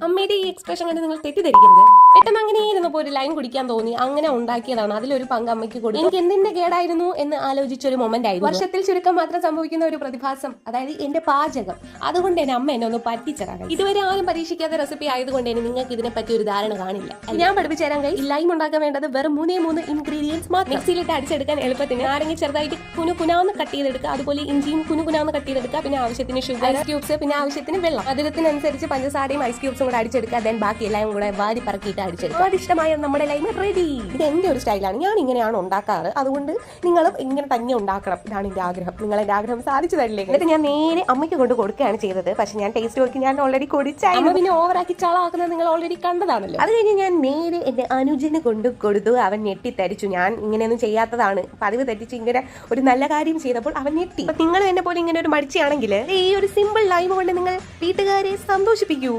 അമ്മയുടെ ഈ എക്സ്പ്രഷൻ കണ്ട് നിങ്ങൾ തെറ്റിദ്ധരിക്കരുത്. പെട്ടെന്ന് അങ്ങനെ ഇരുന്നപ്പോൾ ഒരു ലൈൻ കുടിക്കാൻ തോന്നി, അങ്ങനെ ഉണ്ടാക്കിയതാണ്. അതിലൊരു പങ്ക് അമ്മയ്ക്ക് കൊടുത്തു. എനിക്ക് എന്തിന്റെ കേടായിരുന്നു എന്ന് ആലോചിച്ചൊരു മൊമെന്റ് ആയിരുന്നു. വർഷത്തിൽ ചുരുക്കം മാത്രം സംഭവിക്കുന്ന ഒരു പ്രതിഭാസം, അതായത് എന്റെ പാചകം. അതുകൊണ്ട് തന്നെ അമ്മ എന്നെ ഒന്ന് പറ്റിച്ചതാണ്. ഇതുവരെ ആരും പരീക്ഷിക്കാത്ത റെസിപ്പി ആയതുകൊണ്ട് തന്നെ നിങ്ങൾക്ക് ഇതിനെപ്പറ്റി ഒരു ധാരണ കാണില്ല. ഞാൻ പഠിപ്പിച്ചു തരാൻ കൈ. ലൈം ഉണ്ടാക്കാൻ വേണ്ടത് വെറും 3 ഇൻഗ്രീഡിയൻസ് മാത്രം. മിക്സിയിലിട്ട് അടിച്ചെടുക്കാൻ എളുപ്പത്തിന് നാരങ്ങ ചെറുതായിട്ട് കുനുകുനാന്ന് കട്ട് ചെയ്തെടുക്കുക, അതുപോലെ ഇഞ്ചിയും കുനുകുനാന്ന് കട്ട് ചെയ്തെടുക്കുക, പിന്നെ ആവശ്യത്തിന് ഷുഗർ ക്യൂബ്സ്, പിന്നെ ആവശ്യത്തിന് വെള്ളം, മധുരത്തിനനുസരിച്ച് പഞ്ചസാരയും ഐസ് ക്യൂബ്സും കൂടെ അടിച്ചെടുക്കുക. ദെൻ ബാക്കി എല്ലാം കൂടെ വാരി പറക്കിയിട്ട് അടിച്ചെടുക്കുക. അതിഷ്ടമായ നമ്മുടെ ലൈം റെഡി. ഇത് എന്റെ ഒരു സ്റ്റൈലാണ്, ഞാൻ ഇങ്ങനെയാണ് ഉണ്ടാക്കാറ്. അതുകൊണ്ട് നിങ്ങളും ഇങ്ങനെ തന്നെ ഉണ്ടാക്കണം. ഇതാണ് എന്റെ ആഗ്രഹം. നിങ്ങൾ എന്റെ ആഗ്രഹം സാധിച്ചു തരില്ലേ? എന്നിട്ട് ഞാൻ നേരെ അമ്മയ്ക്ക് കൊണ്ട് കൊടുക്കുകയാണ് ചെയ്തത്. പക്ഷെ ഞാൻ ടേസ്റ്റ് നോക്കി ഞാൻ ഓൾറെഡി കുടിച്ചായിരുന്നു. പിന്നെ ഓവറാക്കി ചളാക്കുന്നത് നിങ്ങൾ ഓൾറെഡി കണ്ടതാണല്ലോ. അത് കഴിഞ്ഞ് ഞാൻ നേരെ എന്റെ അനുജന് കൊണ്ട് കൊടുത്തു. അവൻ ഞെട്ടിത്തരിച്ചു. ഞാൻ ഇങ്ങനെയൊന്നും ചെയ്യാത്തതാണ്, പതിവ് തെറ്റിച്ച് ഇങ്ങനെ ഒരു നല്ല കാര്യം ചെയ്തപ്പോൾ അവൻ ഞെട്ടി. നിങ്ങൾ എന്നെ പോലെ ഇങ്ങനെ ഒരു മടിച്ചാണെങ്കിൽ ഈ ഒരു സിമ്പിൾ ലൈം കൊണ്ട് നിങ്ങൾ വീട്ടുകാരെ സന്തോഷിപ്പിക്കൂ.